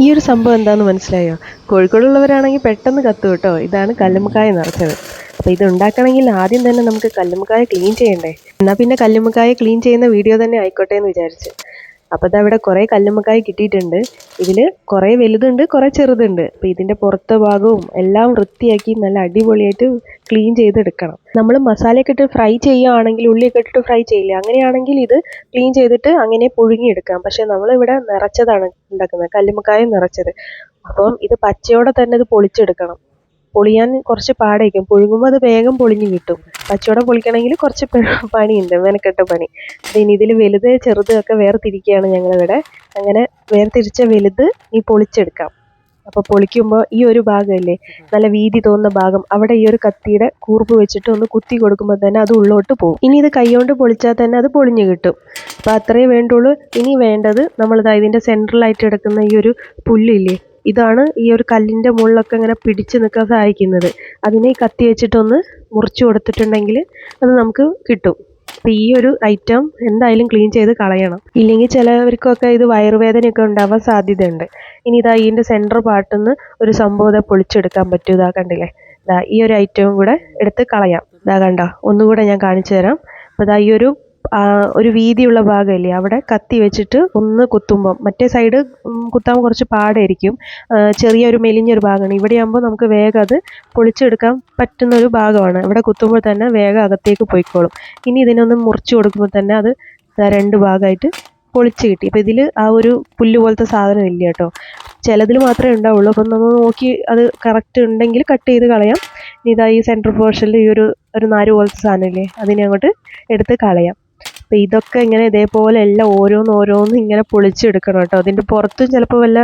ഈ ഒരു സംഭവം എന്താണെന്ന് മനസ്സിലായോ? കോഴിക്കോടുള്ളവരാണെങ്കിൽ പെട്ടെന്ന് കത്തും കേട്ടോ. ഇതാണ് കല്ലുമ്മക്കായ നിറച്ചത്. അപ്പോൾ ഇത് ഉണ്ടാക്കണമെങ്കിൽ ആദ്യം തന്നെ നമുക്ക് കല്ലുമ്മക്കായ ക്ലീൻ ചെയ്യണ്ടേ. എന്നാൽ പിന്നെ കല്ലുമ്മക്കായ ക്ലീൻ ചെയ്യുന്ന വീഡിയോ തന്നെ ആയിക്കോട്ടെ എന്ന് വിചാരിച്ചു. അപ്പോൾ ഇതാ ഇവിടെ കുറേ കല്ലുമ്മക്കായ കിട്ടിയിട്ടുണ്ട്. ഇതിൽ കുറേ വലുതുണ്ട്, കുറേ ചെറുതുണ്ട്. അപ്പോൾ ഇതിൻ്റെ പുറത്തെ ഭാഗവും എല്ലാം വൃത്തിയാക്കി നല്ല അടിപൊളിയായിട്ട് ക്ലീൻ ചെയ്തെടുക്കണം. നമ്മൾ മസാലയൊക്കെ ഇട്ട് ഫ്രൈ ചെയ്യുകയാണെങ്കിൽ, ഉള്ളിയൊക്കെ ഇട്ടിട്ട് ഫ്രൈ ചെയ്യില്ല, അങ്ങനെയാണെങ്കിൽ ഇത് ക്ലീൻ ചെയ്തിട്ട് അങ്ങനെ പുഴുങ്ങിയെടുക്കാം. പക്ഷേ നമ്മളിവിടെ നിറച്ചതാണ് ഉണ്ടാക്കുന്നത്, കല്ലുമ്മക്കായ നിറച്ചത്. അപ്പം ഇത് പച്ചയോടെ തന്നെ ഇത് പൊളിച്ചെടുക്കണം. പൊളിയാൻ കുറച്ച് പാടായിരിക്കും. പുഴുങ്ങുമ്പോൾ അത് വേഗം പൊളിഞ്ഞ് കിട്ടും. പച്ചയോടെ പൊളിക്കണമെങ്കിൽ കുറച്ച് പണിയുണ്ട്, മെനക്കെട്ട പണി. പിന്നെ ഇതിൽ വലുത് ചെറുത് ഒക്കെ വേർതിരിക്കുകയാണ് ഞങ്ങളിവിടെ. അങ്ങനെ വേർതിരിച്ച വലുത് ഈ പൊളിച്ചെടുക്കാം. അപ്പോൾ പൊളിക്കുമ്പോൾ ഈ ഒരു ഭാഗമല്ലേ നല്ല വീതി തോന്നുന്ന ഭാഗം, അവിടെ ഈ ഒരു കത്തിയുടെ കൂർപ്പ് വെച്ചിട്ട് ഒന്ന് കുത്തി കൊടുക്കുമ്പോൾ തന്നെ അത് ഉള്ളോട്ട് പോകും. ഇനി ഇത് കൈകൊണ്ട് പൊളിച്ചാൽ തന്നെ അത് പൊളിഞ്ഞ് കിട്ടും. അപ്പോൾ അത്രയേ വേണ്ടുള്ളൂ. ഇനി വേണ്ടത് നമ്മളിതാ ഇതിൻ്റെ സെൻട്രലായിട്ട് എടുക്കുന്ന ഈ ഒരു പുല്ലില്ലേ, ഇതാണ് ഈ ഒരു കല്ലിൻ്റെ മുകളിലൊക്കെ ഇങ്ങനെ പിടിച്ച് നിൽക്കാൻ സഹായിക്കുന്നത്. അതിനെ ഈ കത്തി വെച്ചിട്ടൊന്ന് മുറിച്ച് കൊടുത്തിട്ടുണ്ടെങ്കിൽ അത് നമുക്ക് കിട്ടും. അപ്പോൾ ഈ ഒരു ഐറ്റം എന്തായാലും ക്ലീൻ ചെയ്ത് കളയണം. ഇല്ലെങ്കിൽ ചിലവർക്കൊക്കെ ഇത് വയറുവേദനയൊക്കെ ഉണ്ടാവാൻ സാധ്യതയുണ്ട്. ഇനി ഇതാ ഇതിൻ്റെ സെൻറ്റർ പാർട്ടിൽ നിന്ന് ഒരു സംഭവം പൊളിച്ചെടുക്കാൻ പറ്റും. ഇതാ കണ്ടില്ലേ, ഇതാ ഈ ഒരു ഐറ്റവും കൂടെ എടുത്ത് കളയാം. ഇതാ കണ്ടോ, ഒന്നുകൂടെ ഞാൻ കാണിച്ചു തരാം. അപ്പോൾ ഇതാ ഈ ഒരു വീതിയുള്ള ഭാഗമില്ലേ, അവിടെ കത്തി വെച്ചിട്ട് ഒന്ന് കുത്തുമ്പം മറ്റേ സൈഡ് കുത്താൻ കുറച്ച് പാടായിരിക്കും. ചെറിയൊരു മെലിഞ്ഞൊരു ഭാഗമാണ്. ഇവിടെയാകുമ്പോൾ നമുക്ക് വേഗം അത് പൊളിച്ചെടുക്കാൻ പറ്റുന്നൊരു ഭാഗമാണ്. ഇവിടെ കുത്തുമ്പോൾ തന്നെ വേഗം അകത്തേക്ക് പോയിക്കോളും. ഇനി ഇതിനൊന്ന് മുറിച്ച് കൊടുക്കുമ്പോൾ തന്നെ അത് രണ്ട് ഭാഗമായിട്ട് പൊളിച്ച് കിട്ടി. അപ്പോൾ ഇതിൽ ആ ഒരു പുല്ല് പോലത്തെ സാധനം ഇല്ല കേട്ടോ, ചിലതിൽ മാത്രമേ ഉണ്ടാവുള്ളൂ. അപ്പം നമ്മൾ നോക്കി അത് കറക്റ്റ് ഉണ്ടെങ്കിൽ കട്ട് ചെയ്ത് കളയാം. ഇതാ ഈ സെൻറ്റർ പോർഷനിൽ ഈ ഒരു നാര് പോലത്തെ സാധനമില്ലേ, അതിനെ അങ്ങോട്ട് എടുത്ത് കളയാം. അപ്പോൾ ഇതൊക്കെ ഇങ്ങനെ ഇതേപോലെ എല്ലാം ഓരോന്ന് ഇങ്ങനെ പൊളിച്ചെടുക്കണം കേട്ടോ. അതിൻ്റെ പുറത്തും ചിലപ്പോൾ വല്ല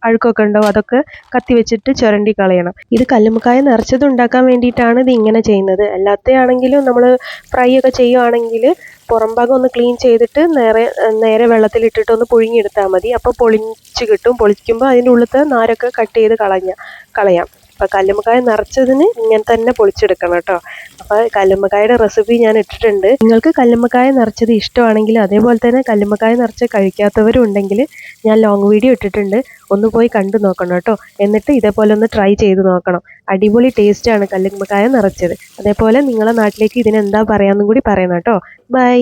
അഴുക്കൊക്കെ ഉണ്ടാവും, അതൊക്കെ കത്തി വെച്ചിട്ട് ചുരണ്ടി കളയണം. ഇത് കല്ലുമ്മക്കായ നിറച്ചത് ഉണ്ടാക്കാൻ വേണ്ടിയിട്ടാണ് ഇത് ഇങ്ങനെ ചെയ്യുന്നത്. അല്ലാത്തയാണെങ്കിലും നമ്മൾ ഫ്രൈ ഒക്കെ ചെയ്യുകയാണെങ്കിൽ പുറം ഭാഗം ഒന്ന് ക്ലീൻ ചെയ്തിട്ട് നേരെ വെള്ളത്തിലിട്ടിട്ട് ഒന്ന് പുഴുങ്ങിയെടുത്താൽ മതി. അപ്പോൾ പൊളിച്ച് കിട്ടും. പൊളിക്കുമ്പോൾ അതിൻ്റെ ഉള്ളിലത്തെ നാരൊക്കെ കട്ട് ചെയ്ത് കളയാം. അപ്പോൾ കല്ലുമ്മക്കായ നിറച്ചതിന് ഇങ്ങനെ തന്നെ പൊളിച്ചെടുക്കണം കേട്ടോ. അപ്പോൾ കല്ലുമ്മക്കായുടെ റെസിപ്പി ഞാൻ ഇട്ടിട്ടുണ്ട്. നിങ്ങൾക്ക് കല്ലുമ്മക്കായ നിറച്ചത് ഇഷ്ടമാണെങ്കിൽ, അതേപോലെ തന്നെ കല്ലുമ്മക്കായ നിറച്ച് കഴിക്കാത്തവരും ഉണ്ടെങ്കിൽ ഞാൻ ലോങ് വീഡിയോ ഇട്ടിട്ടുണ്ട്, ഒന്ന് പോയി കണ്ടു നോക്കണം കേട്ടോ. എന്നിട്ട് ഇതേപോലെ ഒന്ന് ട്രൈ ചെയ്ത് നോക്കണം. അടിപൊളി ടേസ്റ്റാണ് കല്ലുമ്മക്കായ നിറച്ചത്. അതേപോലെ നിങ്ങളെ നാട്ടിലേക്ക് ഇതിനെന്താ പറയാമെന്നും കൂടി പറയണം കേട്ടോ. ബൈ.